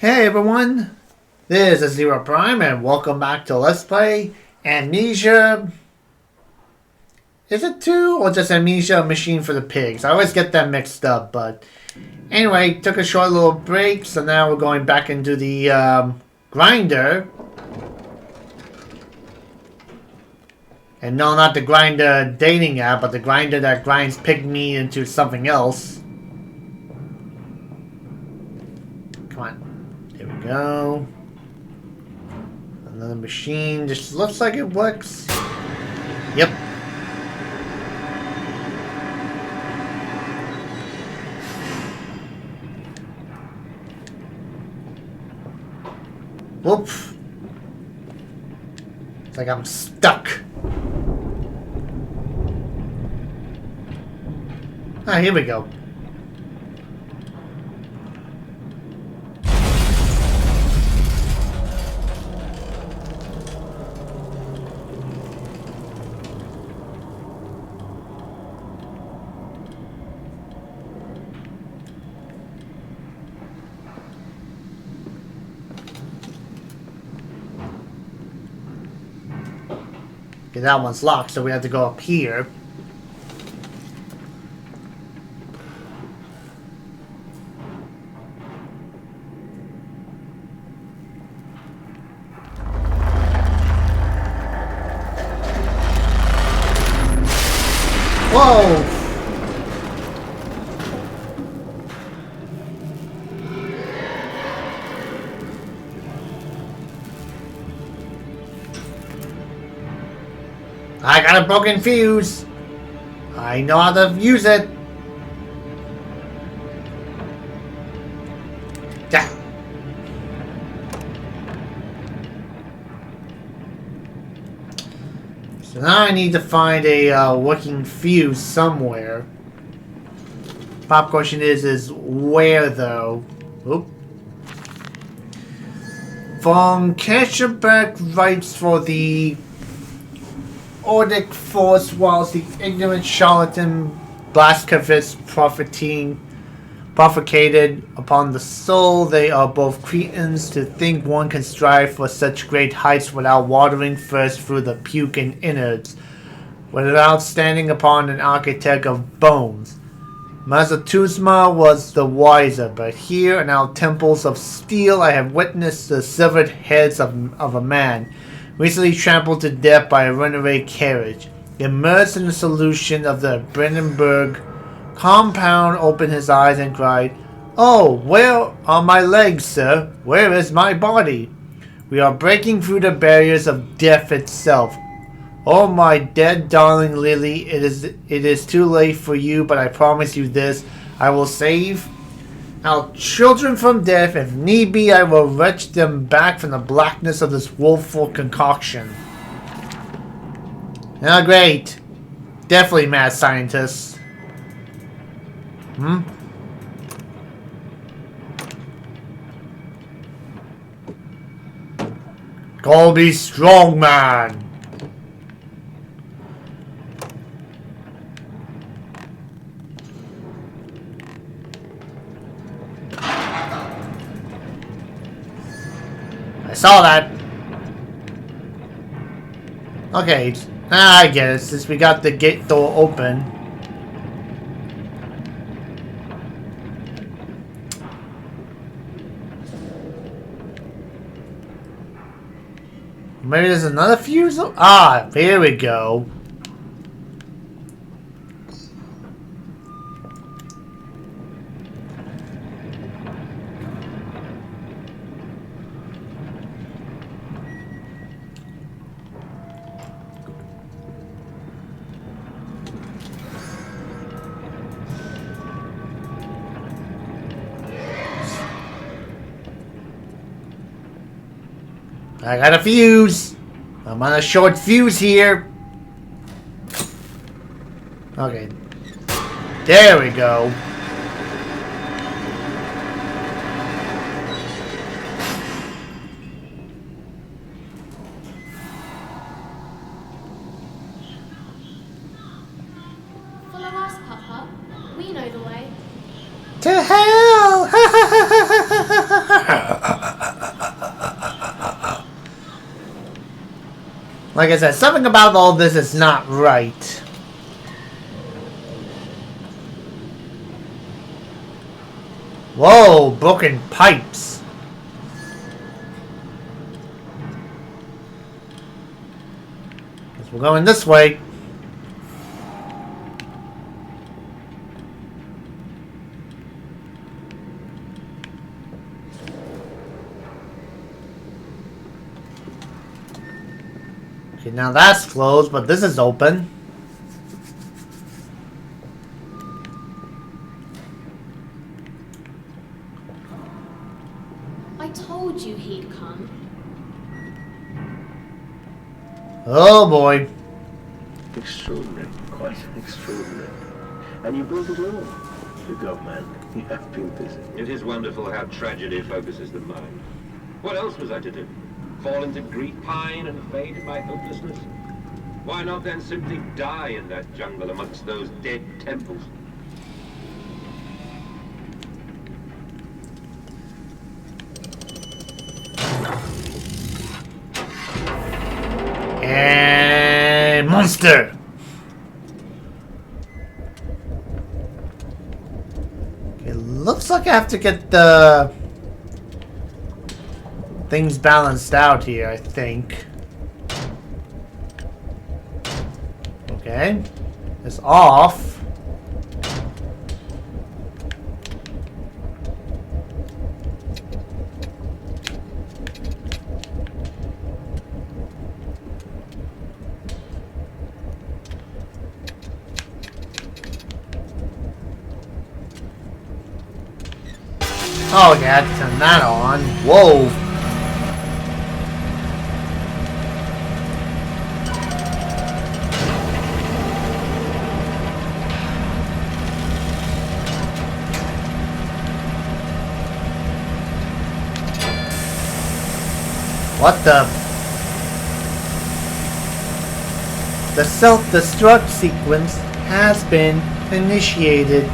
Hey everyone, this is ZeroPrime and welcome back to Let's Play Amnesia. Is it 2 or just Amnesia Machine for the Pigs? I always get that mixed up, but anyway, took a short little break, so now we're going back into the grinder. And no, not the grinder dating app, but the grinder that grinds pig meat into something else. Come on. There we go. Another machine. Just looks like it works. Yep. Whoop. It's like I'm stuck. Ah, here we go. Okay, that one's locked, so we have to go up here. Whoa! I got a broken fuse. I know how to use it. Yeah. So now I need to find a working fuse somewhere. Pop question is where though? Oop. From Keshabeck writes for the Ordic force, whilst the ignorant charlatan Blaskovitz propagated upon the soul, they are both cretins to think one can strive for such great heights without watering first through the puke and innards, without standing upon an architect of bones. Mazatuzma was the wiser, but here in our temples of steel I have witnessed the severed heads of a man, recently trampled to death by a runaway carriage. Immersed in the solution of the Brandenburg compound, opened his eyes and cried, "Oh, where are my legs, sir? Where is my body? We are breaking through the barriers of death itself. Oh, my dead darling Lily, it is too late for you, but I promise you this, I will save our children from death. If need be, I will wrench them back from the blackness of this woeful concoction." Ah, great. Definitely mad scientists. Call me strong man. I saw that. Okay, I guess since we got the gate door open. Maybe there's another fuse. Ah, here we go. I got a fuse. I'm on a short fuse here. Okay. There we go. To hell! Like I said, something about all this is not right. Whoa, broken pipes. Guess we're going this way. Okay, now that's closed, but this is open. I told you he'd come. Oh boy. Extraordinary, quite extraordinary. And you built it all. You go, man. You have been busy. It is wonderful how tragedy focuses the mind. What else was I to do? Fall into grief, pine, and fade in my hopelessness? Why not then simply die in that jungle amongst those dead temples? And monster. It looks like I have to get the things balanced out here, I think. Okay. It's off. Oh yeah, turn that on. Whoa. What the? The self-destruct sequence has been initiated.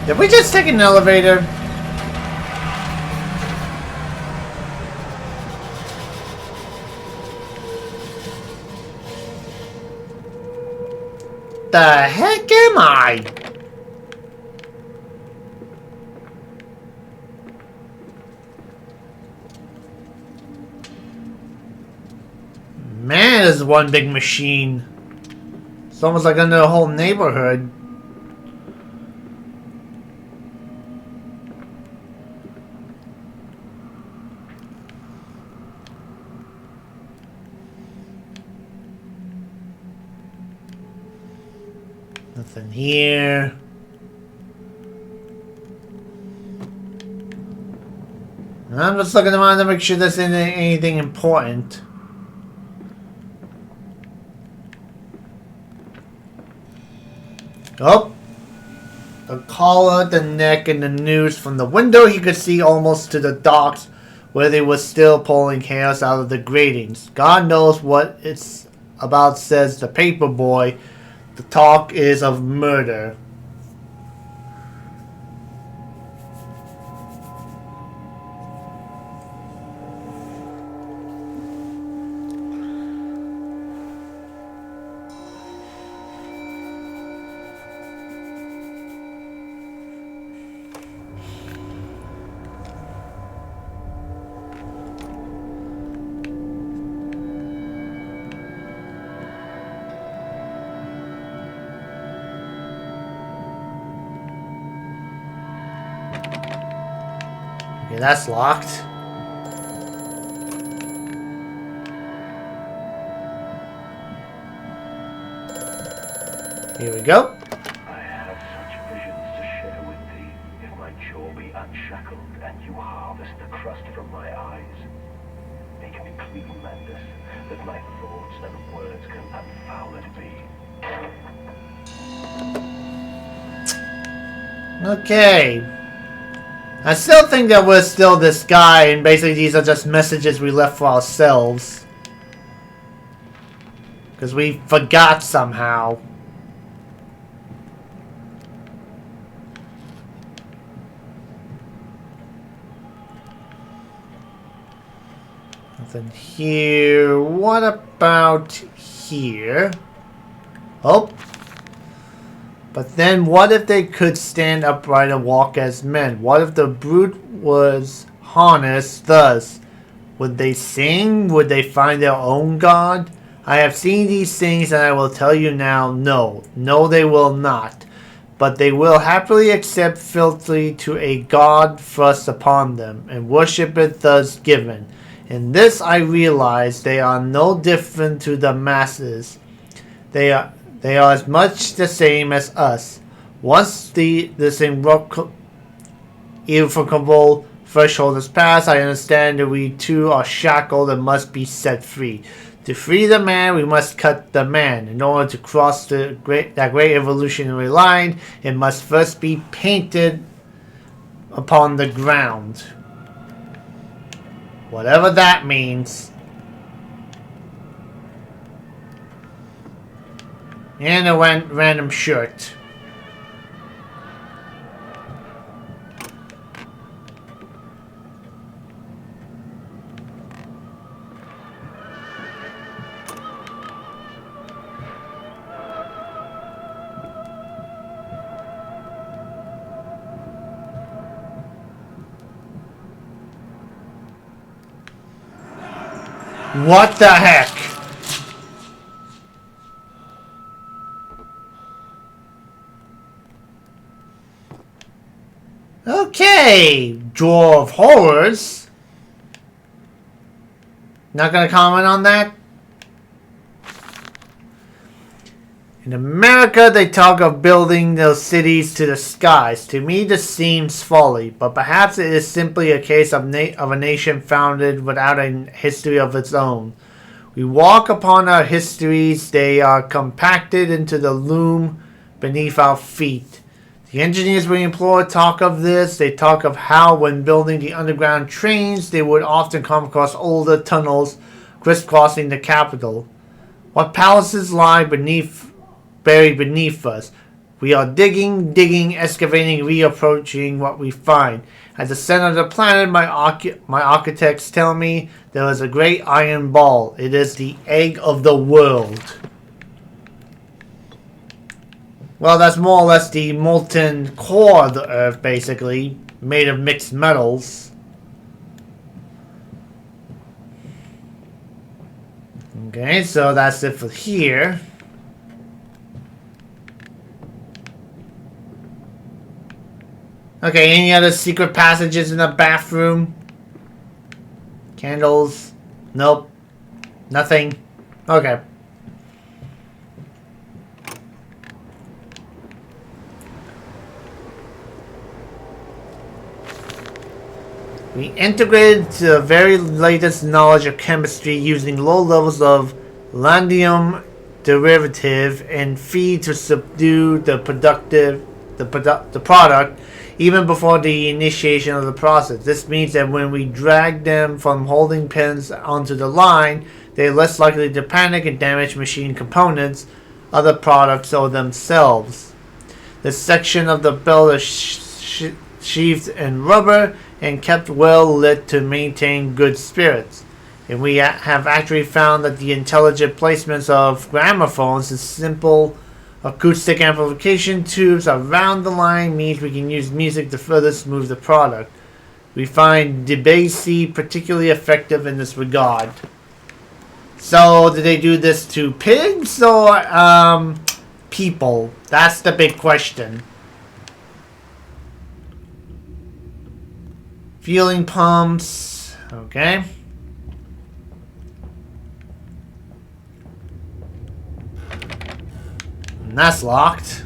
Did we just take an elevator? The heck am I? Man, this is one big machine. It's almost like under the whole neighborhood. Nothing here. I'm just looking around to make sure there's anything important. Oh. The collar, the neck, and the noose. From the window he could see almost to the docks where they were still pulling hairs out of the gratings. God knows what it's about, says the paper boy. The talk is of murder. Okay, that's locked. Here we go. I have such visions to share with thee. If my jaw be unshackled and you harvest the crust from my eyes, make me clean, Mandus, that my thoughts and words can unfoul it be. Okay. I still think that we're still this guy, and basically these are just messages we left for ourselves. Because we forgot somehow. Nothing here. What about here? Oh. But then what if they could stand upright and walk as men? What if the brute was harnessed thus? Would they sing? Would they find their own god? I have seen these things and I will tell you now, no. No, they will not. But they will happily accept filthy to a god thrust upon them, and worship it thus given. In this I realize they are no different to the masses. They are as much the same as us. Once this irrevocable threshold is passed, I understand that we too are shackled and must be set free. To free the man, we must cut the man. In order to cross that great evolutionary line, it must first be painted upon the ground. Whatever that means. And a random shirt. What the heck? Okay, Drawer of Horrors. Not gonna comment on that? In America, they talk of building those cities to the skies. To me, this seems folly, but perhaps it is simply a case of a nation founded without a history of its own. We walk upon our histories, they are compacted into the loom beneath our feet. The engineers we employ talk of this. They talk of how, when building the underground trains, they would often come across older tunnels crisscrossing the capital. What palaces lie buried beneath us? We are digging, excavating, reapproaching what we find. At the center of the planet, my architects tell me there is a great iron ball. It is the egg of the world. Well, that's more or less the molten core of the Earth, basically, made of mixed metals. Okay, so that's it for here. Okay, any other secret passages in the bathroom? Candles? Nope. Nothing. Okay. We integrated the very latest knowledge of chemistry using low levels of lanthanum derivative and feed to subdue the product even before the initiation of the process. This means that when we drag them from holding pens onto the line, they are less likely to panic and damage machine components, other products, or themselves. This section of the belt is sheathed in rubber and kept well lit to maintain good spirits. And we have actually found that the intelligent placements of gramophones and simple acoustic amplification tubes around the line means we can use music to further smooth the product. We find Debussy particularly effective in this regard. So, did they do this to pigs or people? That's the big question. Fueling pumps. Okay. And that's locked.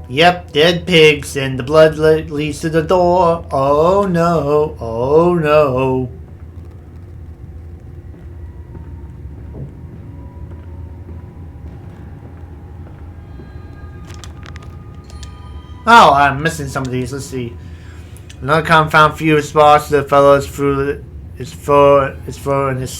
Yep, dead pigs, and the blood leads to the door. Oh no, oh no. Oh, I'm missing some of these. Let's see. Another compound fuse sparks the fellows through his fur and his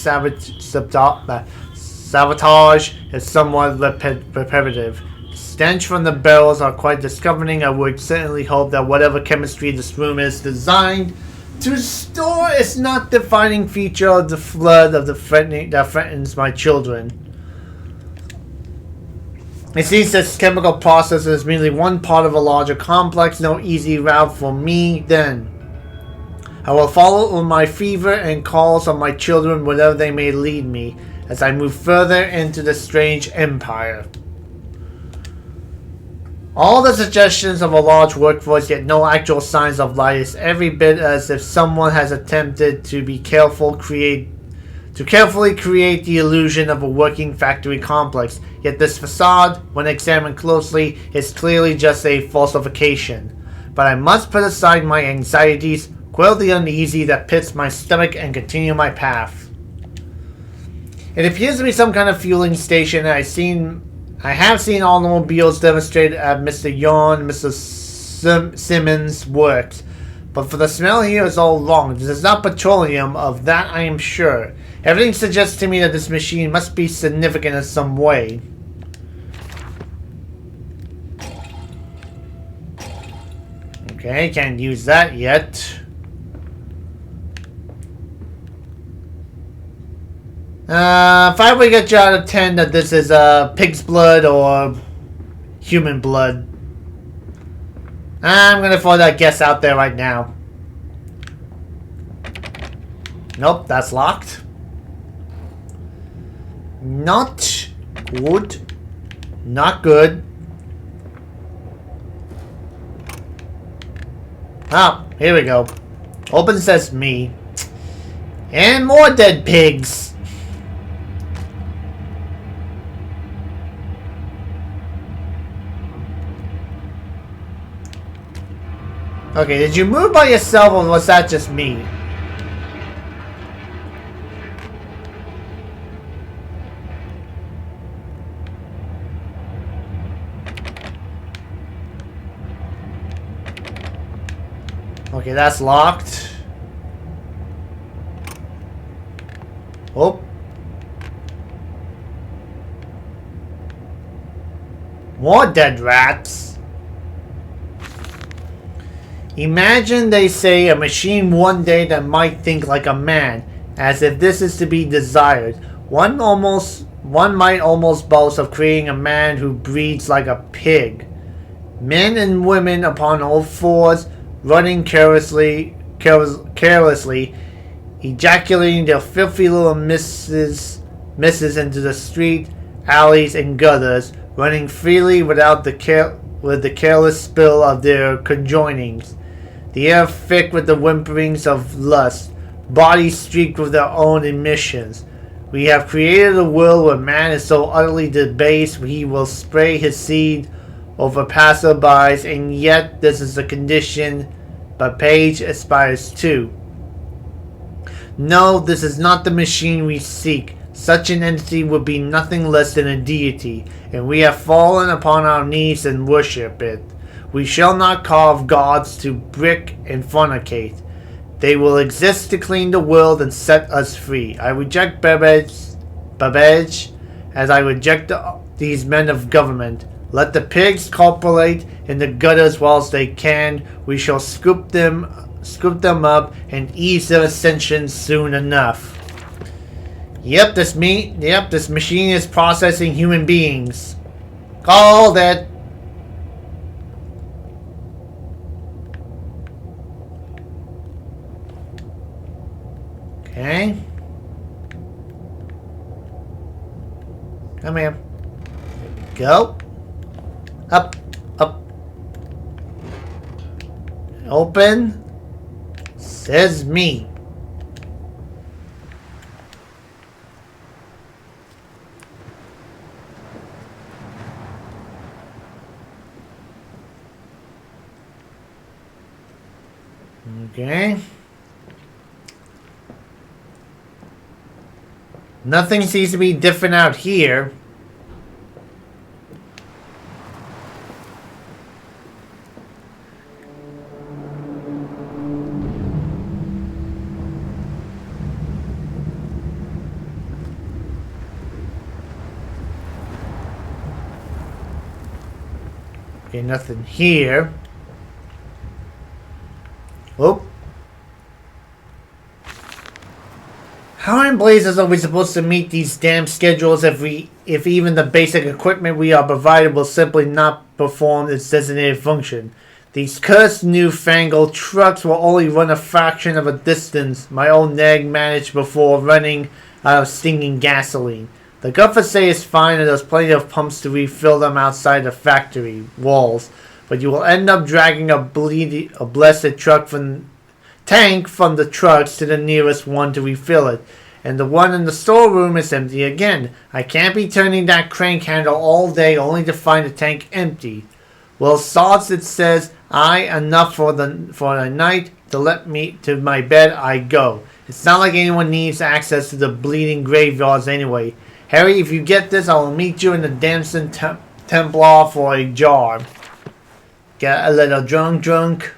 sabotage is somewhat repetitive. stench from the barrels are quite discomforting. I would certainly hope that whatever chemistry this room is designed to store is not the defining feature of the flood of the that threatens my children. It seems this chemical process is merely one part of a larger complex, no easy route for me then. I will follow my fever and calls of my children wherever they may lead me as I move further into the strange empire. All the suggestions of a large workforce, yet no actual signs of life, is every bit as if someone has attempted to carefully create the illusion of a working factory complex. Yet this facade, when examined closely, is clearly just a falsification. But I must put aside my anxieties, quell the uneasy that pits my stomach, and continue my path. It appears to be some kind of fueling station. I have seen automobiles demonstrated at Mr. Yarn and Mr. Simmons' works, but for the smell here is all wrong. This is not petroleum, of that I am sure. Everything suggests to me that this machine must be significant in some way. Okay, can't use that yet. If I were to get you out of 10 that this is pig's blood or human blood, I'm gonna throw that guess out there right now. Nope, that's locked. Not good. Not good. Oh, here we go. Open sesame. And more dead pigs. Okay, did you move by yourself or was that just me? Okay, that's locked. Oh. More dead rats. Imagine they say a machine one day that might think like a man, as if this is to be desired. One might almost boast of creating a man who breeds like a pig. Men and women upon all fours, running carelessly, ejaculating their filthy little misses into the street, alleys, and gutters, running freely with the careless spill of their conjoinings. The air thick with the whimperings of lust, bodies streaked with their own emissions. We have created a world where man is so utterly debased he will spray his seed over passerbys, and yet this is the condition but Paige aspires to. No, this is not the machine we seek. Such an entity would be nothing less than a deity, and we have fallen upon our knees and worship it. We shall not carve gods to brick and fornicate. They will exist to clean the world and set us free. I reject Babbage as I reject these men of government. Let the pigs copulate in the gutters whilst they can. We shall scoop them up and ease their ascension soon enough. Yep, this machine is processing human beings. Called it. Okay. Come here. There we go. Up. Open. Says me. Okay. Nothing seems to be different out here. Okay, nothing here. Oh. How in blazes are we supposed to meet these damn schedules if even the basic equipment we are provided will simply not perform its designated function? These cursed newfangled trucks will only run a fraction of a distance my old nag managed before running out of stinking gasoline. The government say it's fine and there's plenty of pumps to refill them outside the factory walls, but you will end up dragging a blessed tank from the trucks to the nearest one to refill it, and the one in the storeroom is empty again. I can't be turning that crank handle all day only to find the tank empty. Well, sods, it says, enough for the night. To let me to my bed I go. It's not like anyone needs access to the bleeding graveyards anyway. Harry, if you get this, I will meet you in the Damson Templar for a jar. Get a little drunk.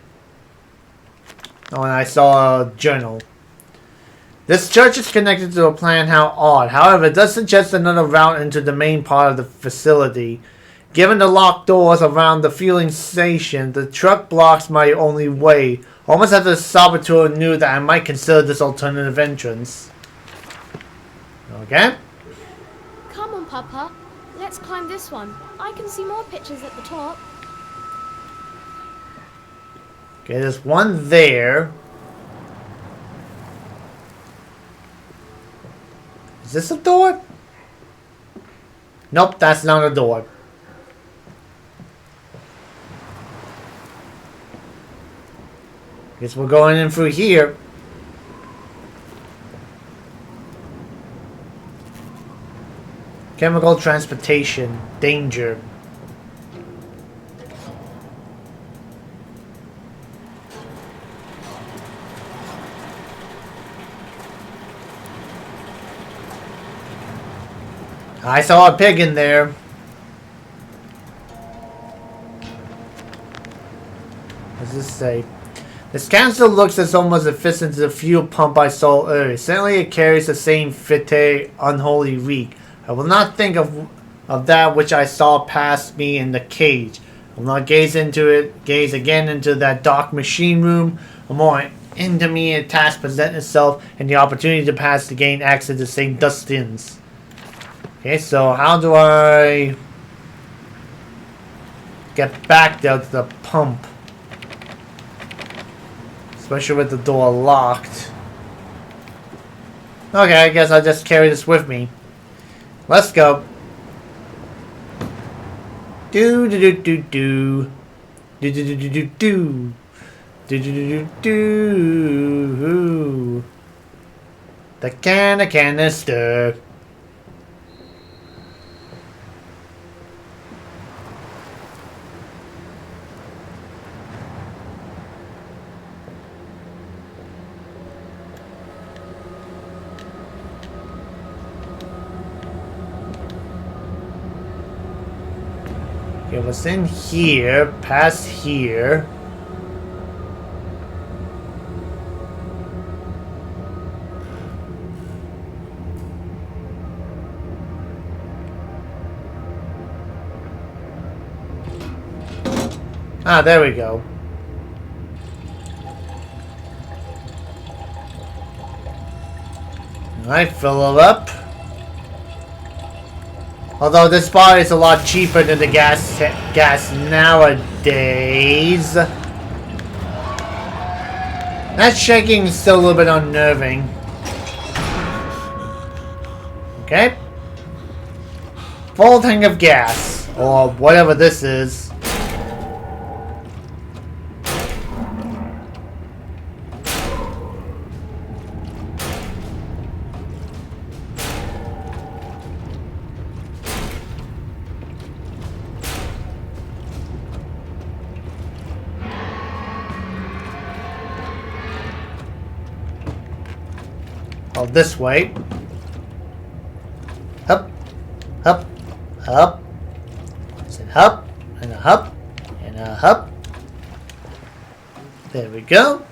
Oh, and I saw a journal. This church is connected to a plan. How odd. However, it does suggest another route into the main part of the facility. Given the locked doors around the fueling station, the truck blocks my only way. Almost as if the saboteur knew that I might consider this alternative entrance. Okay. Come on, Papa. Let's climb this one. I can see more pictures at the top. Okay, there's one there. Is this a door? Nope, that's not a door. Guess we're going in through here. Chemical transportation. Danger. I saw a pig in there. What does this say? This canister looks as almost it fits into the fuel pump I saw earlier. Certainly it carries the same fete unholy reek. I will not think of that which I saw past me in the cage. I will not gaze again into that dark machine room. A more intermediate task presents itself, and the opportunity to pass to gain access to St. Dustin's. Okay, so how do I get back there to the pump? Especially with the door locked. Okay, I guess I'll just carry this with me. Let's go. Do do do do do. Do do do do do do. Do do do do do. The canister. Okay, what's in here? Past here. Ah, there we go. Alright, fill it up. Although this bar is a lot cheaper than the gas nowadays. That shaking is still a little bit unnerving. Okay. Full tank of gas. Or whatever this is. This way. Up, up, up. It's a hop, and a hop, and a hop. There we go.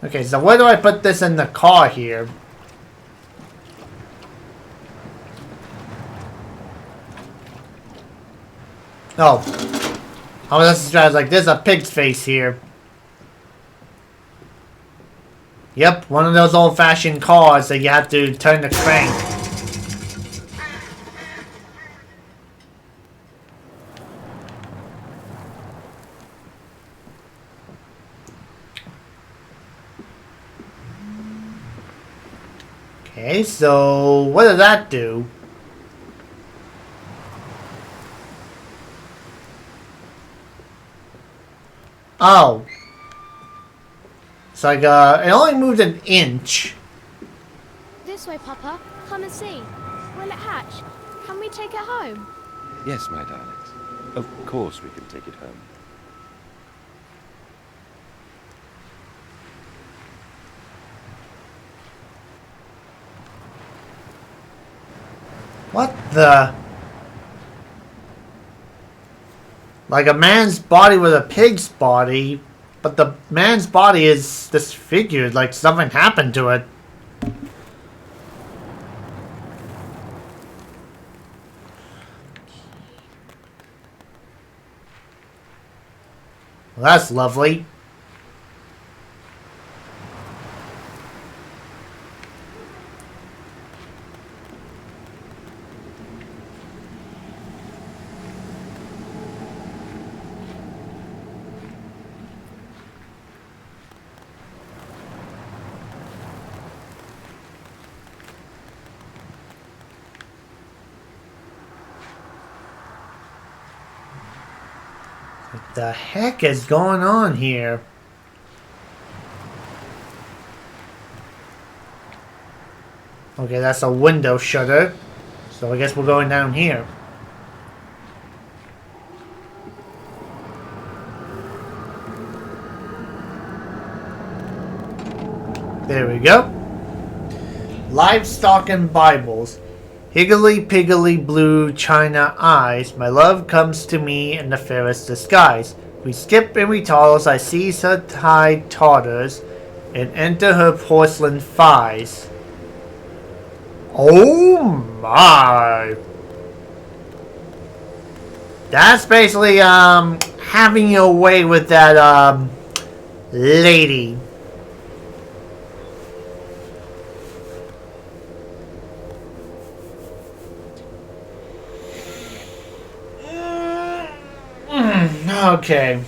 Okay, so where do I put this in the car here? Oh. I was like, there's a pig's face here. Yep, one of those old-fashioned cars that you have to turn the crank. Okay, so what does that do? Oh. It's like, it only moved an inch. This way, Papa. Come and see. Will it hatch? Can we take it home? Yes, my darlings. Of course we can take it home. What the? Like a man's body with a pig's body, but the man's body is disfigured, like something happened to it. Well, that's lovely. What the heck is going on here? Okay, that's a window shutter. So I guess we're going down here. There we go. Livestock and Bibles. Higgly piggly blue china eyes, my love comes to me in the fairest disguise. We skip and we toddles, I seize her tied totters, and enter her porcelain thighs. Oh my! That's basically, having your way with that, lady. Okay.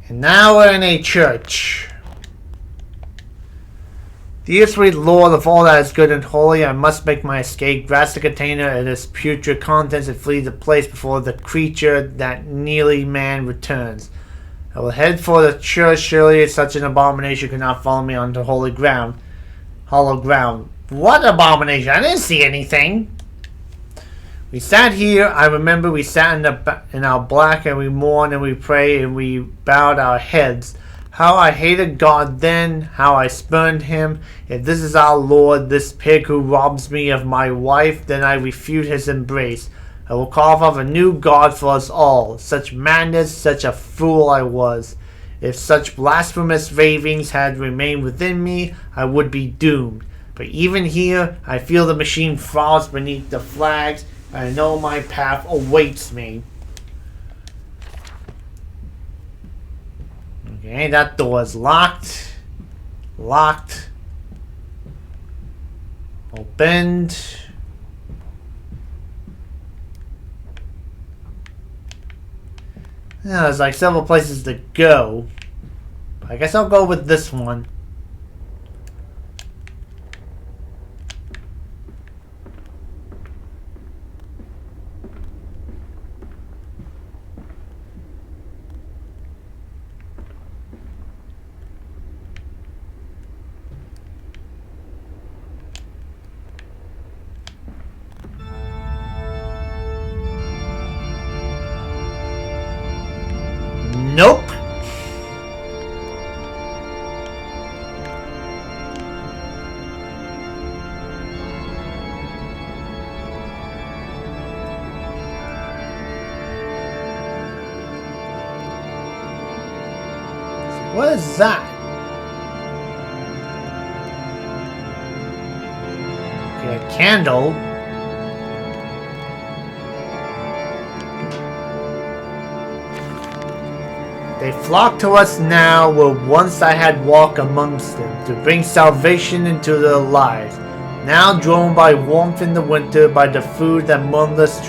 And now we're in a church. Dear sweet Lord of all that is good and holy, I must make my escape. Grasp the container and its putrid contents and flee the place before the creature that nearly man returns. I will head for the church. Surely such an abomination could not follow me onto holy ground. Hollow ground. What abomination? I didn't see anything. We sat here, I remember we sat in our black and we mourned and we prayed and we bowed our heads. How I hated God then, how I spurned him. If this is our Lord, this pig who robs me of my wife, then I refute his embrace. I will carve off a new God for us all. Such madness, such a fool I was. If such blasphemous ravings had remained within me, I would be doomed. But even here, I feel the machine frost beneath the flags, and I know my path awaits me. Okay, that door is locked. Locked. Opened. Yeah, there's like several places to go. I guess I'll go with this one. Nope. What is that? Okay, a candle. They flock to us now where once I had walked amongst them, to bring salvation into their lives. Now drawn by warmth in the winter, by the food that mournless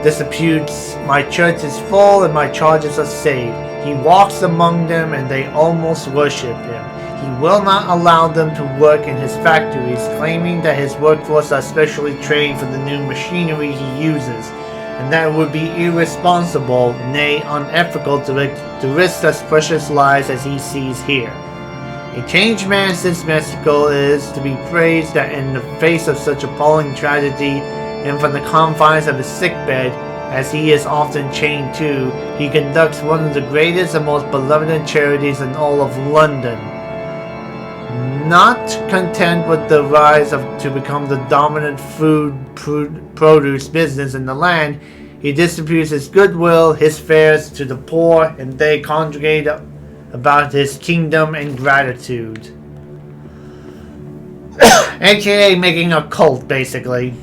disputes, my church is full and my charges are saved. He walks among them and they almost worship him. He will not allow them to work in his factories, claiming that his workforce are specially trained for the new machinery he uses, and that it would be irresponsible, nay unethical, to risk such precious lives as he sees here. A changed man since Mexico is to be praised that in the face of such appalling tragedy, and from the confines of his sickbed, as he is often chained to, he conducts one of the greatest and most beloved charities in all of London. Not content with the rise to become the dominant produce business in the land, he distributes his goodwill, his fares to the poor, and they congregate about his kingdom and gratitude. AKA making a cult, basically.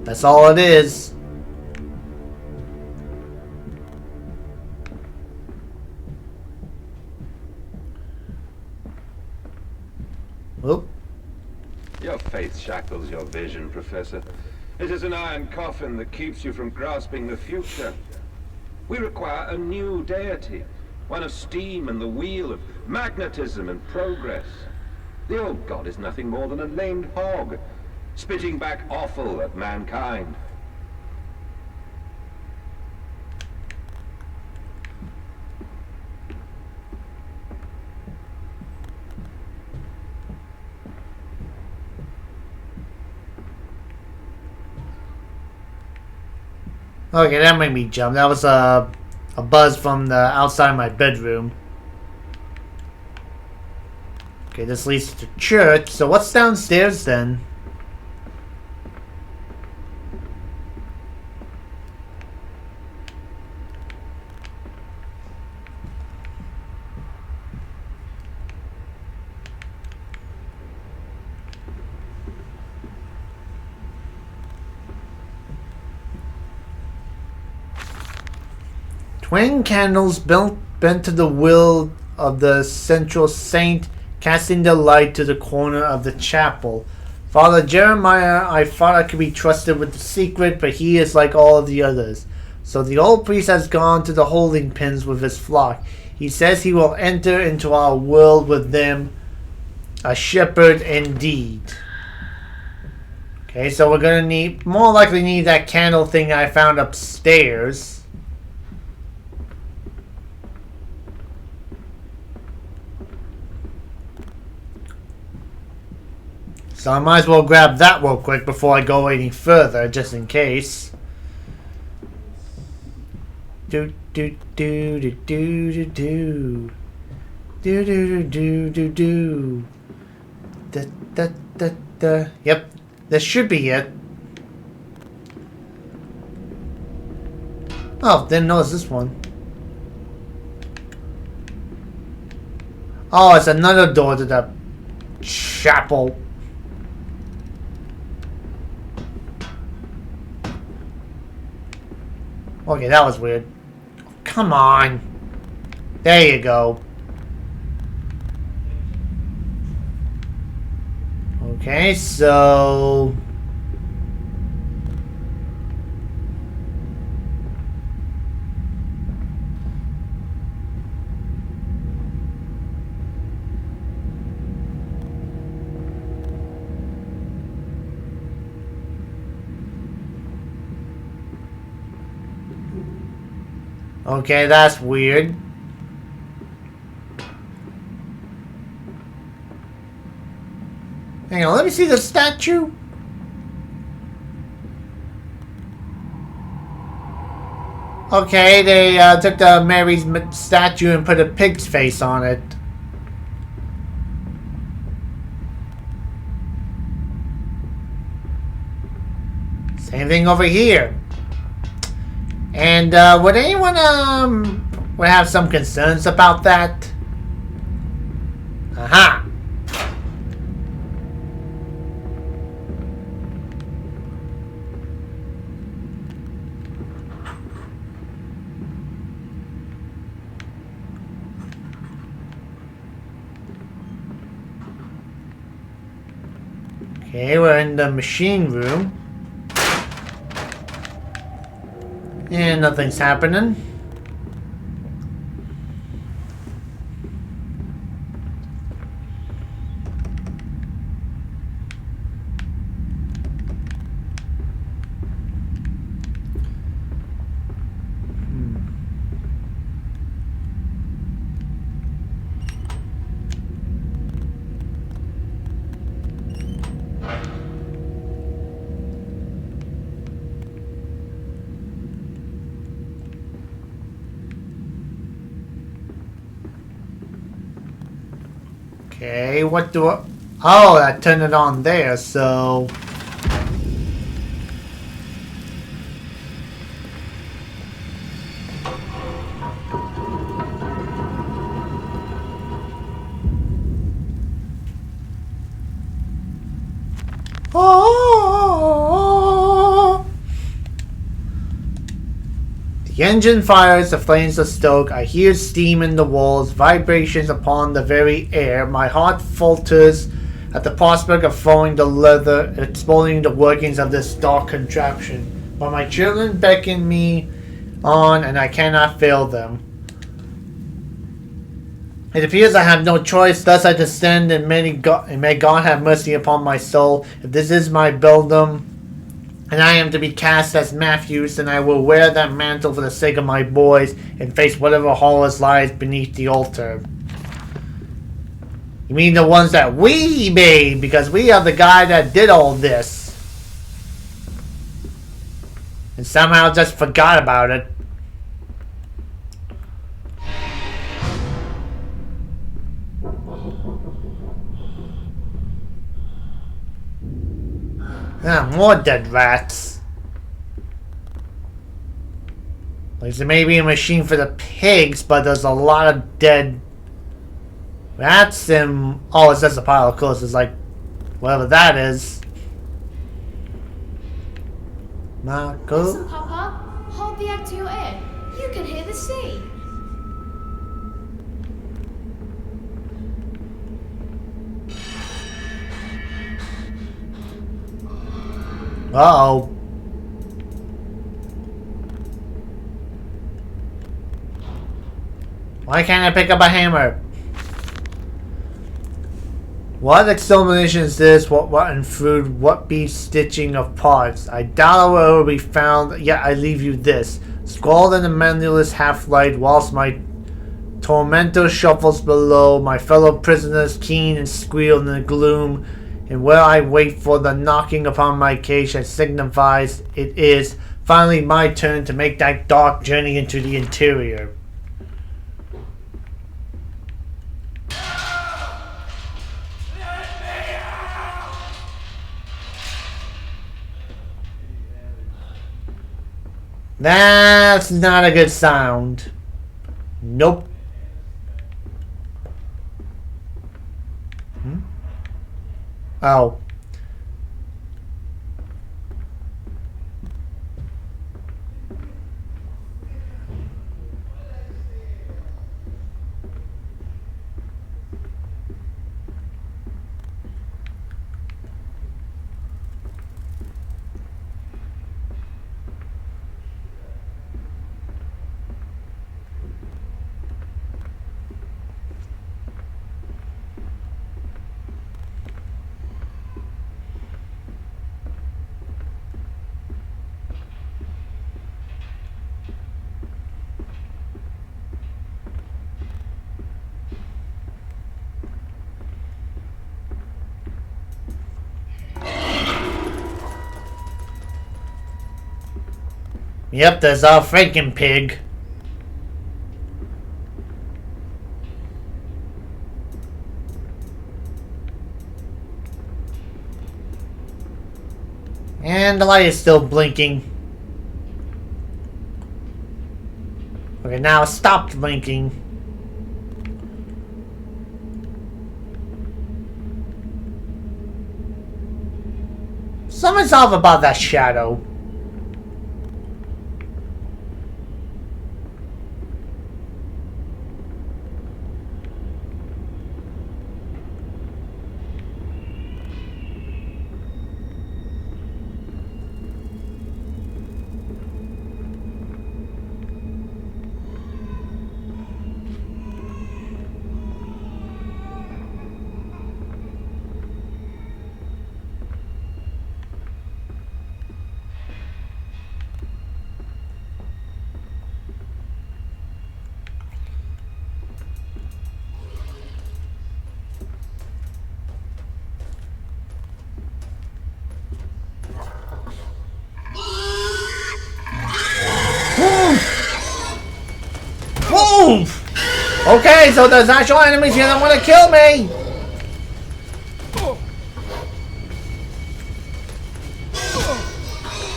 That's all it is. Whoop. Your faith shackles your vision, Professor. It is an iron coffin that keeps you from grasping the future. We require a new deity, one of steam and the wheel, of magnetism and progress. The old god is nothing more than a lamed hog, spitting back offal at mankind. Okay, that made me jump. That was a buzz from the outside my bedroom. Okay, this leads to church. So what's downstairs then? Twin candles bent to the will of the central saint, casting the light to the corner of the chapel. Father Jeremiah, I thought I could be trusted with the secret, but he is like all of the others. So the old priest has gone to the holding pens with his flock. He says he will enter into our world with them, a shepherd indeed. Okay, so we're gonna more likely need that candle thing I found upstairs. So I might as well grab that real quick before I go any further, just in case. Do do do do do do do do do do do do. Da da da da. Yep, this should be it. Oh, didn't notice this one. Oh, it's another door to the chapel. Okay, that was weird. Come on. There you go. Okay, so... Okay, that's weird. Hang on, let me see the statue. Okay, they took the Mary's statue and put a pig's face on it. Same thing over here. And would anyone would have some concerns about that? Aha! Okay, we're in the machine room. And nothing's happening. Okay, what do I... Oh, I turned it on there, so... Oh! The engine fires, the flames are stoked. I hear steam in the walls, vibrations upon the very air. My heart falters at the prospect of throwing the leather, exposing the workings of this dark contraption. But my children beckon me on, and I cannot fail them. It appears I have no choice, thus I descend, and may God have mercy upon my soul. If this is my beldam, and I am to be cast as Matthews, then I will wear that mantle for the sake of my boys, and face whatever horrors lies beneath the altar. You mean the ones that we made, because we are the guy that did all this. And somehow just forgot about it. Ah, more dead rats. Like, there may be a machine for the pigs, but there's a lot of dead rats and... Oh, it says a pile of clothes. It's like, whatever that is. Marco? Listen, Papa. Hold the egg to your ear. You can hear the sea. Uh-oh. Why can't I pick up a hammer? What extermination is this? What rotten food? What be stitching of parts? I doubt where it will be found, yet I leave you this. Scrawled in the menuless half-light, whilst my tormentor shuffles below, my fellow prisoners keen and squeal in the gloom, and where I wait for the knocking upon my cage that signifies it is finally my turn to make that dark journey into the interior. That's not a good sound. Nope. Oh. Yep, there's our freaking pig. And the light is still blinking. Okay, now stop blinking. Something's off about that shadow. Move! Okay, so there's actual enemies here that want to kill me!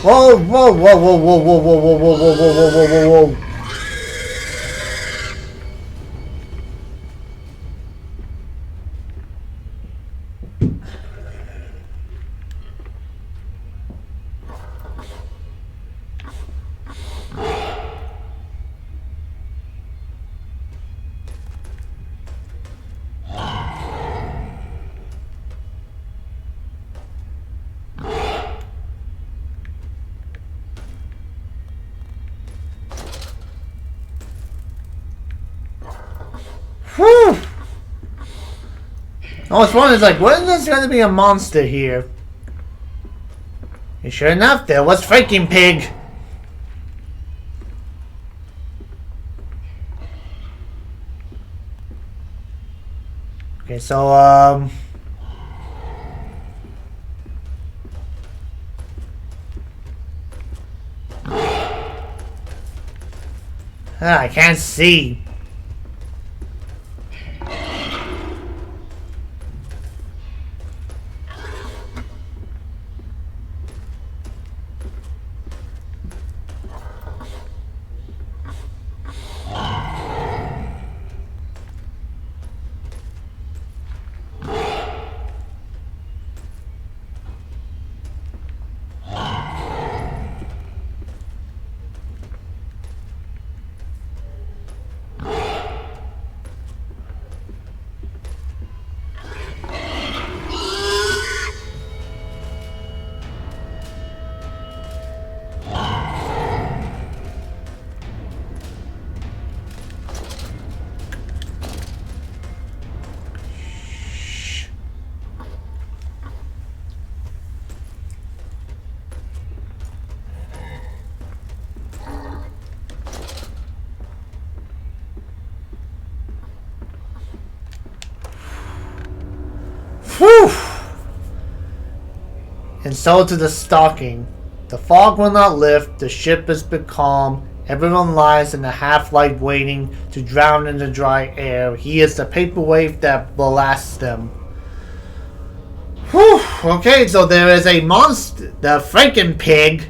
Whoa, whoa, whoa, whoa, whoa, whoa, whoa, whoa, whoa, whoa, whoa, whoa, whoa, whoa. Whew! I was wondering, like, when is there gonna be a monster here? And sure enough, there was freaking pig. Okay, so I can't see. Whew! And so to the stalking. The fog will not lift, the ship is becalmed, everyone lies in the half-light waiting to drown in the dry air. He is the paperweight that blasts them. Whew! Okay, so there is a monster, the Franken pig.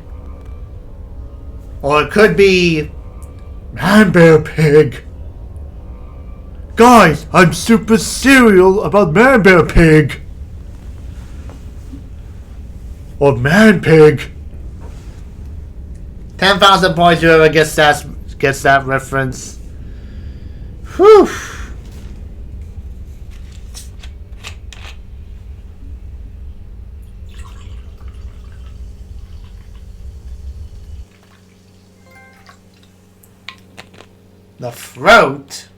Or it could be Man Bear Pig. Guys, I'm super serial about Man Bear Pig. Or Man Pig. 10,000 points whoever gets that reference. Whew. The throat.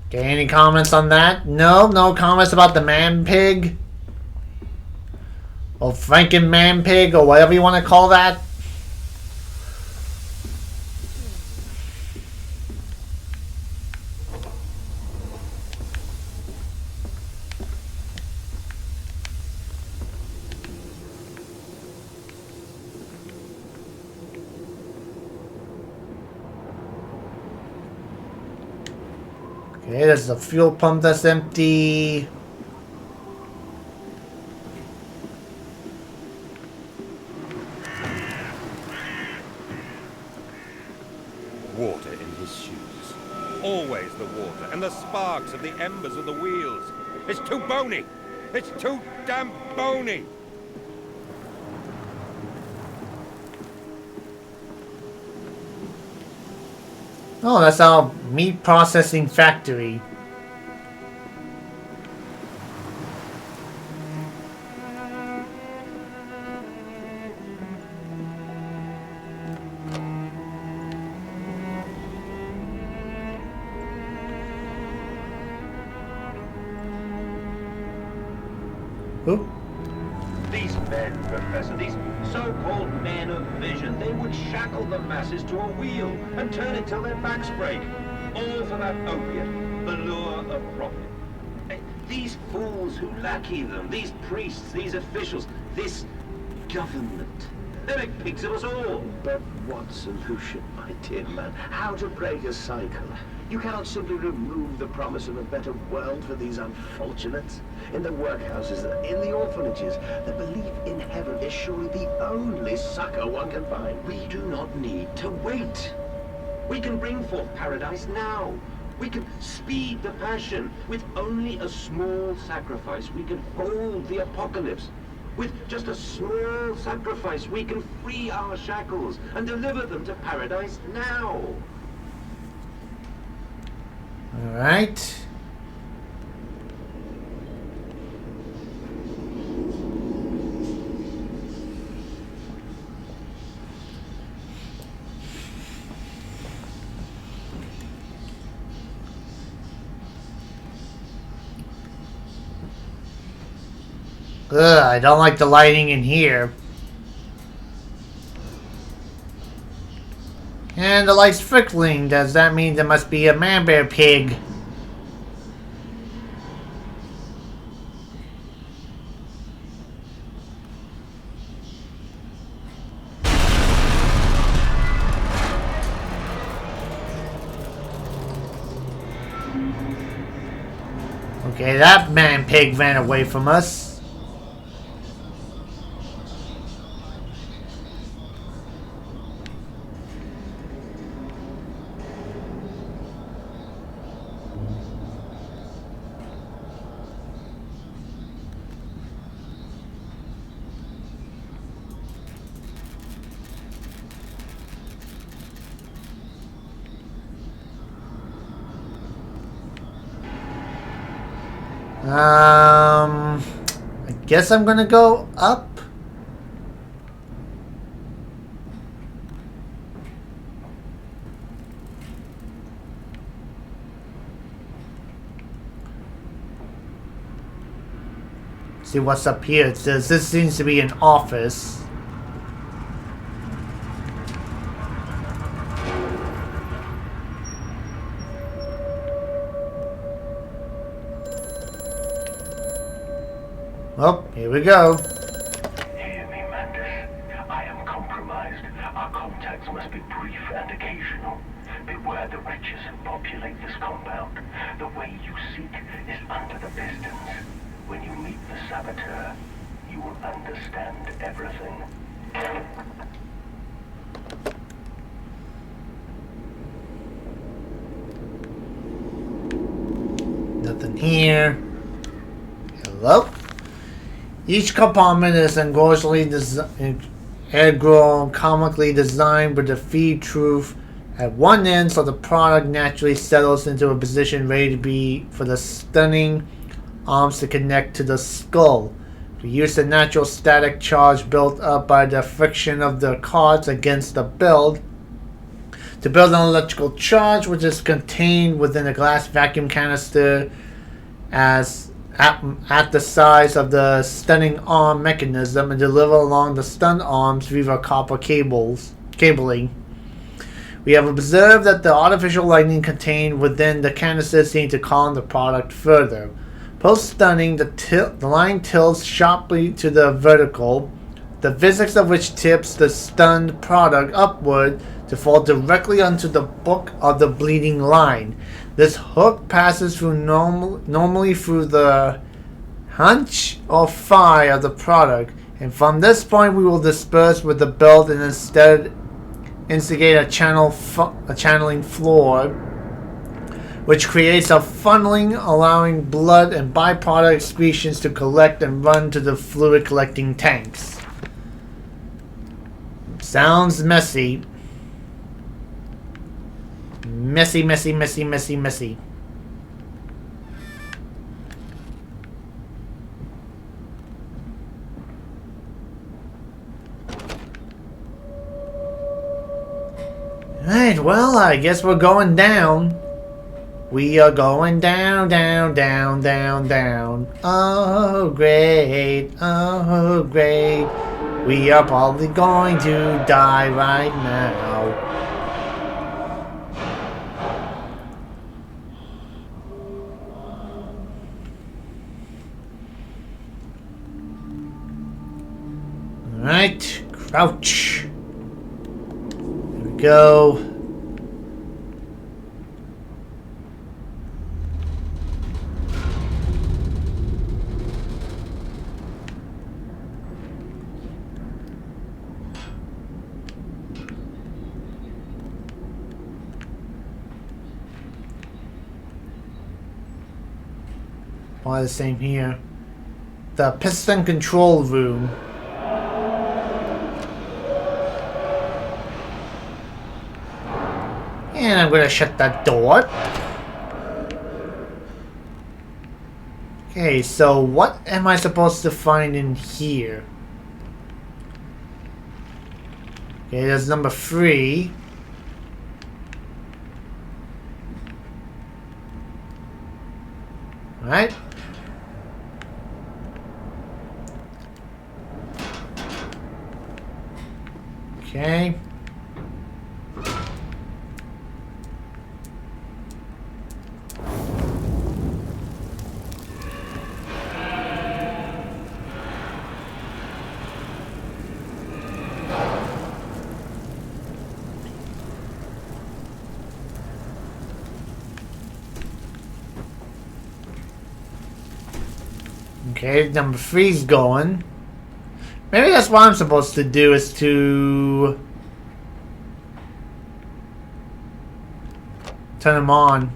Okay, any comments on that? No comments about the man pig? Or Franken man pig, or whatever you want to call that? Okay, there's a fuel pump that's empty. Water in his shoes. Always the water, and the sparks of the embers of the wheels. It's too bony! It's too damn bony! Oh, that's our meat processing factory. Who? These men, Professor, these so-called men of vision, they would shackle the masses to a wheel and turn it till their backs break. All for that opiate, the lure of profit. These fools who lackey them, these priests, these officials, this government, they make pigs of us all. But what solution, my dear man? How to break a cycle? You cannot simply remove the promise of a better world for these unfortunates. In the workhouses, in the orphanages, the belief in heaven is surely the only succor one can find. We do not need to wait. We can bring forth paradise now. We can speed the passion. With only a small sacrifice, we can hold the apocalypse. With just a small sacrifice, we can free our shackles and deliver them to paradise now. All right. Ugh, I don't like the lighting in here. And the light's flickering. Does that mean there must be a man-bear pig? Okay, that man-pig ran away from us. I guess I'm gonna go up. See what's up here. It says this seems to be an office. Well, here we go. Hear me, Mandus. I am compromised. Our contacts must be brief and occasional. Beware the wretches who populate this compound. The way you seek is under the pistons. When you meet the saboteur, you will understand everything. Nothing here. Hello? Each compartment is ergonomically designed with the feed truth at one end, so the product naturally settles into a position ready to be for the stunning arms to connect to the skull. We use the natural static charge built up by the friction of the cards against the build to build an electrical charge, which is contained within a glass vacuum canister at the size of the stunning arm mechanism and deliver along the stun arms via copper cabling. We have observed that the artificial lighting contained within the canister seems to calm the product further. Post-stunning, the line tilts sharply to the vertical, the physics of which tips the stunned product upward to fall directly onto the book of the bleeding line. This hook passes through normally through the hunch or thigh of the product, and from this point we will disperse with the belt and instead instigate a channeling floor, which creates a funneling, allowing blood and byproduct excretions to collect and run to the fluid collecting tanks. Sounds messy. Messy, messy, messy, messy, messy. Alright, well, I guess we're going down. We are going down, down, down, down, down. Oh, great. Oh, great. We are probably going to die right now. Alright, crouch. There we go. Why the same here? The piston control room. And I'm gonna shut that door. Okay, so what am I supposed to find in here? Okay, there's number 3. Alright. Okay. Okay, number 3's going. Maybe that's what I'm supposed to do, is to turn them on.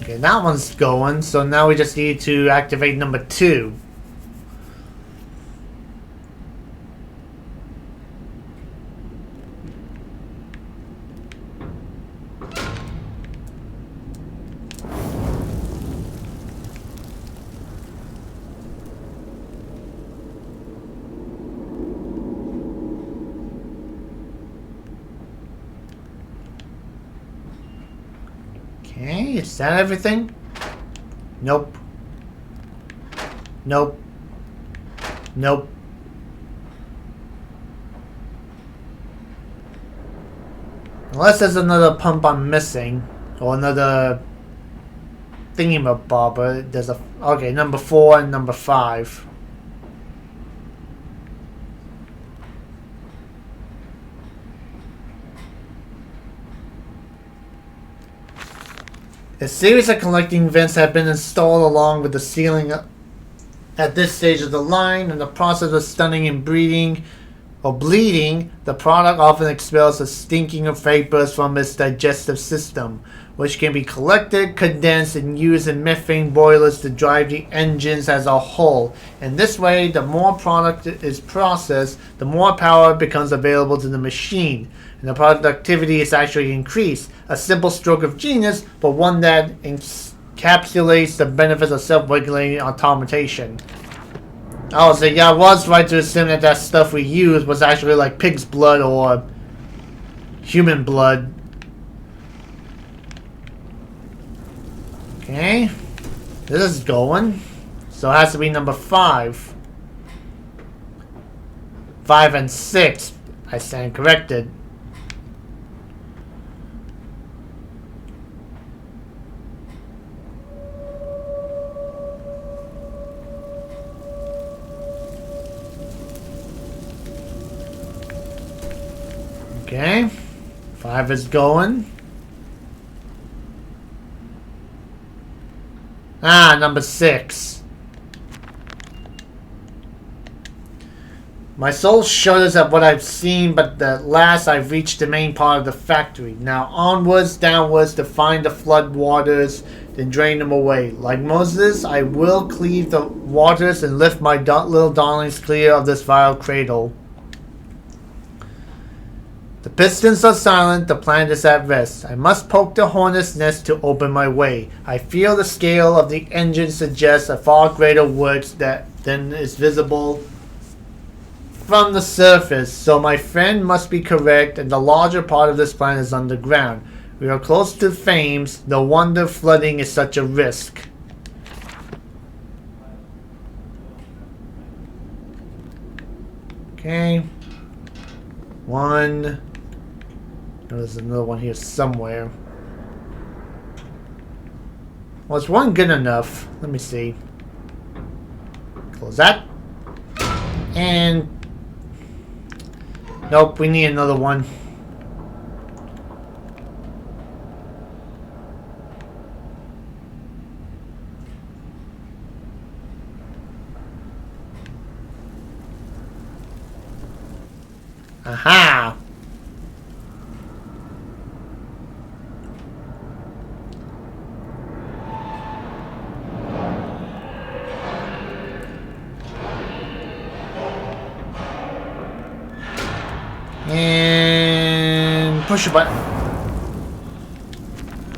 Okay, that one's going, so now we just need to activate number 2. Okay, is that everything? Nope. Nope. Nope. Unless there's another pump I'm missing, or another thingamabob, but there's a... Okay, number 4 and number 5. A series of collecting vents have been installed along with the ceiling at this stage of the line. In the process of stunning and bleeding, the product often expels a stinking of vapors from its digestive system, which can be collected, condensed, and used in methane boilers to drive the engines as a whole. In this way, the more product is processed, the more power becomes available to the machine, and the productivity is actually increased. A simple stroke of genius, but one that encapsulates the benefits of self-regulating automation. Oh, so yeah, I was right to assume that that stuff we used was actually like pig's blood or human blood. Okay, this is going, so it has to be number 5. 5 and 6, I stand corrected. Okay. 5 is going. Ah, number 6. My soul shudders at what I've seen, but at last I've reached the main part of the factory. Now onwards, downwards to find the flood waters, then drain them away. Like Moses, I will cleave the waters and lift my little darlings clear of this vile cradle. The pistons are silent, the planet is at rest. I must poke the hornet's nest to open my way. I feel the scale of the engine suggests a far greater work than is visible from the surface, so my friend must be correct and the larger part of this planet is underground. We are close to Fames, no wonder flooding is such a risk. Okay. 1. There's another one here somewhere. Was 1 good enough? Let me see. Close that. And nope, we need another one. Aha! And push a button.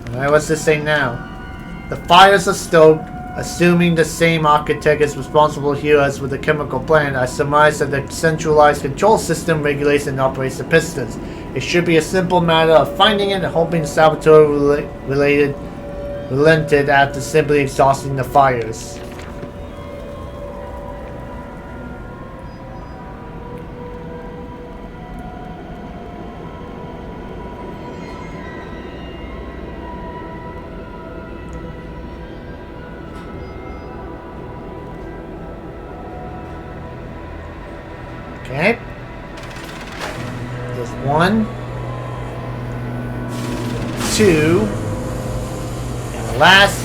Alright, what's this say now? The fires are stoked. Assuming the same architect is responsible here as with the chemical plant, I surmise that the centralized control system regulates and operates the pistons. It should be a simple matter of finding it and hoping Salvatore relented after simply exhausting the fires. Okay. There's 1, 2, and last,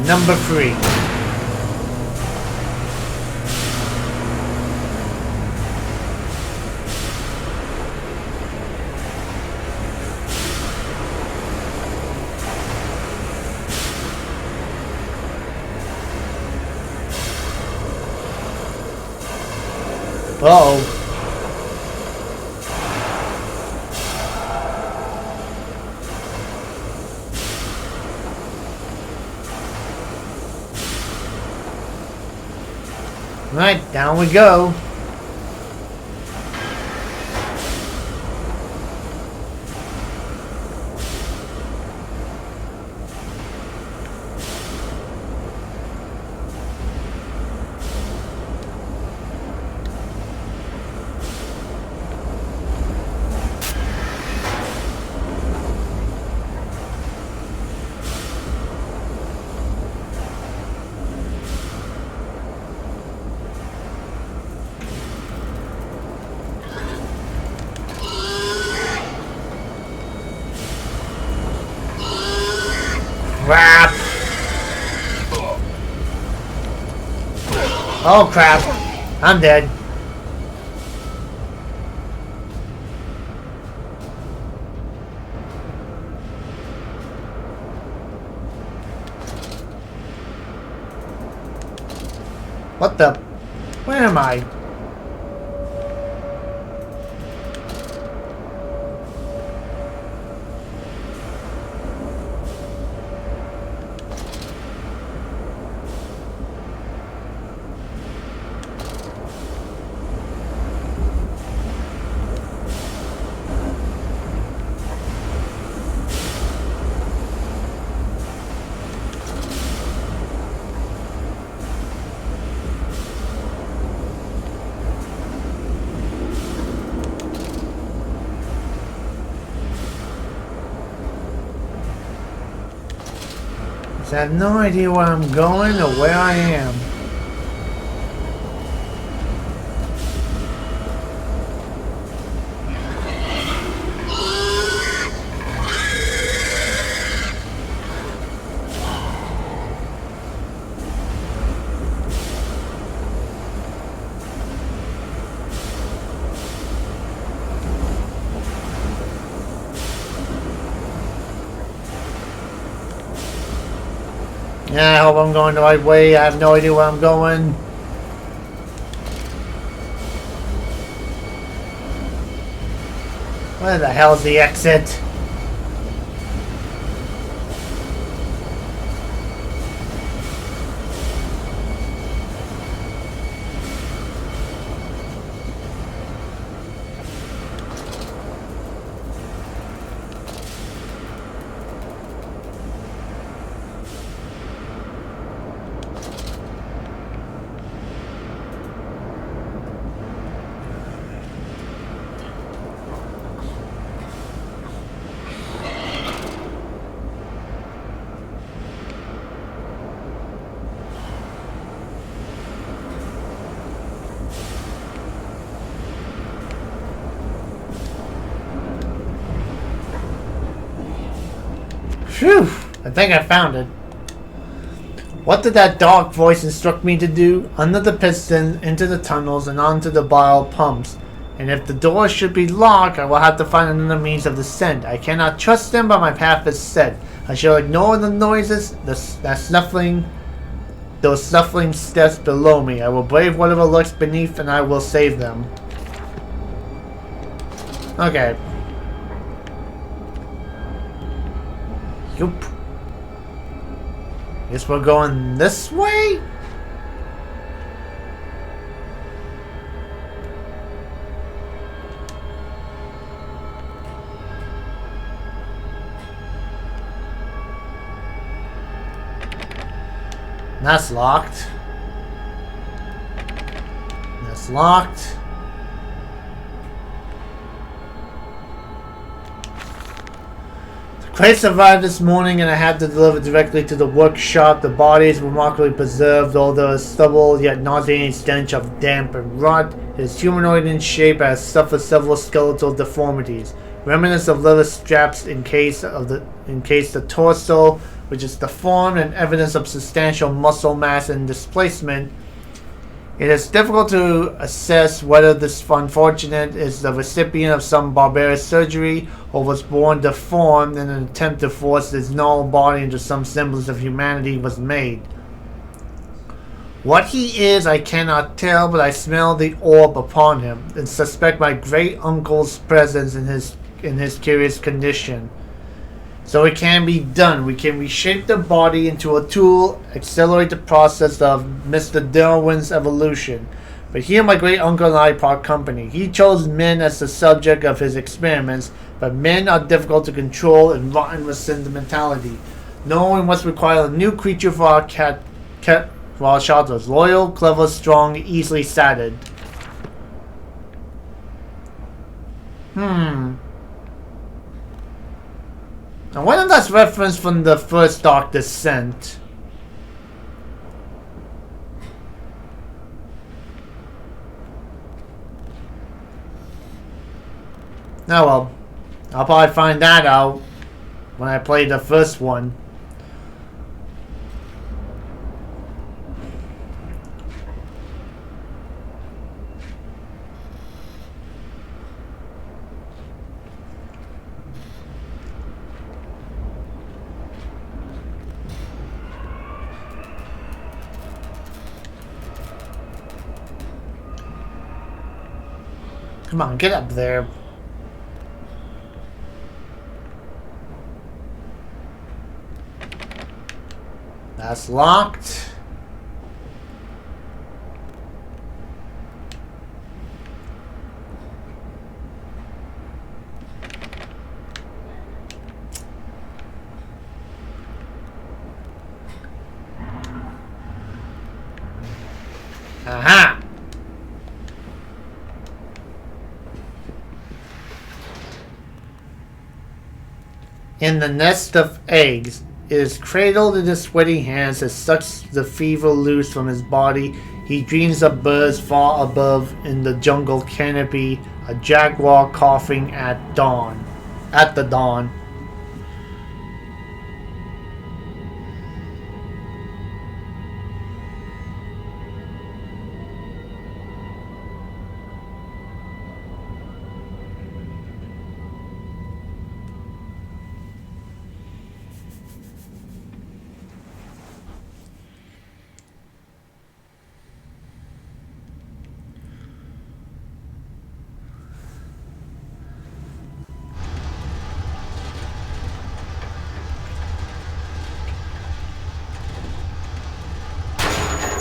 number 3. Uh-oh. Alright, down we go. Crap! Oh crap! I'm dead. What the? Where am I? I have no idea where I'm going or where I am. Yeah, I hope I'm going the right way. I have no idea where I'm going. Where the hell's the exit? Phew! I think I found it. What did that dark voice instruct me to do? Under the piston, into the tunnels, and onto the bile pumps. And if the door should be locked, I will have to find another means of descent. I cannot trust them, but my path is set. I shall ignore the noises, those snuffling steps below me. I will brave whatever lurks beneath, and I will save them. Okay. Yup. Guess we're going this way? That's locked. That's locked. The crate survived this morning and I had to deliver directly to the workshop. The body is remarkably preserved, although a stubble yet nauseating stench of damp and rot. It is humanoid in shape and has suffered several skeletal deformities. Remnants of leather straps encase the torso, which is deformed, and evidence of substantial muscle mass and displacement. It is difficult to assess whether this unfortunate is the recipient of some barbarous surgery or was born deformed in an attempt to force his null body into some semblance of humanity was made. What he is I cannot tell, but I smell the orb upon him and suspect my great uncle's presence in his curious condition. So it can be done. We can reshape the body into a tool, accelerate the process of Mr. Darwin's evolution. But here my great uncle and I part company. He chose men as the subject of his experiments, but men are difficult to control and rotten with sentimentality. No one must require a new creature for our for our shelters. Loyal, clever, strong, easily sated. I wonder if that's reference from the first Dark Descent. Oh well, I'll probably find that out when I play the first one. Come on, get up there. That's locked. Aha! In the nest of eggs, it is cradled in his sweaty hands as sucks the fever loose from his body. He dreams of birds far above in the jungle canopy, a jaguar coughing at dawn. At the dawn.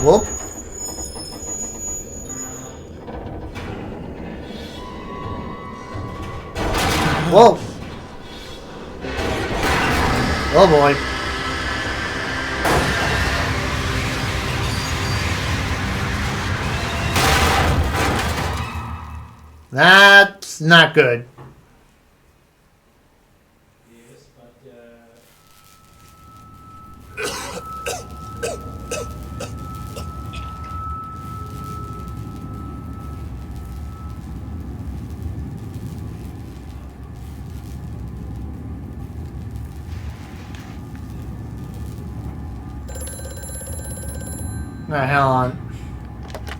Whoop. Whoa. Oh boy. That's not good. Yes, but Now, hell on.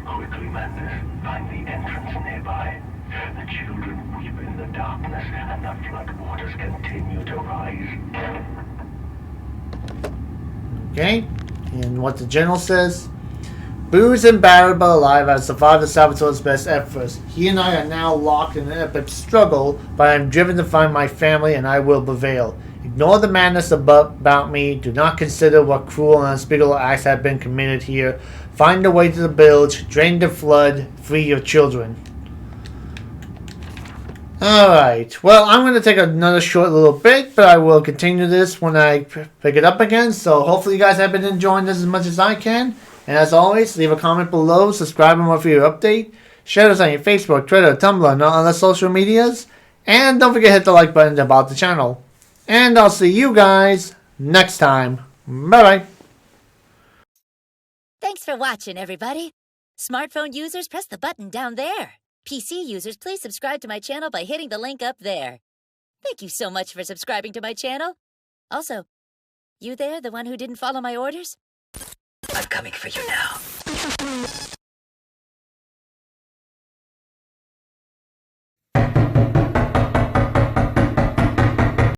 Quickly, Mantis, find the entrance nearby. The children weep in the darkness, and the floodwaters continue to rise. Okay. And what the general says. Bruised and battered but alive, I have survived the Saboteur's best efforts. He and I are now locked in an epic struggle, but I am driven to find my family and I will prevail. Ignore the madness about me. Do not consider what cruel and unspeakable acts have been committed here. Find a way to the bilge, drain the flood, free your children. Alright, well, I'm going to take another short little break, but I will continue this when I pick it up again. So hopefully you guys have been enjoying this as much as I can. And as always, leave a comment below, subscribe and more for your update. Share us on your Facebook, Twitter, Tumblr, and all other social medias. And don't forget to hit the like button about the channel. And I'll see you guys next time. Bye-bye. Thanks for watching, everybody. Smartphone users, press the button down there. PC users, please subscribe to my channel by hitting the link up there. Thank you so much for subscribing to my channel. Also, you there, the one who didn't follow my orders? I'm coming for you now.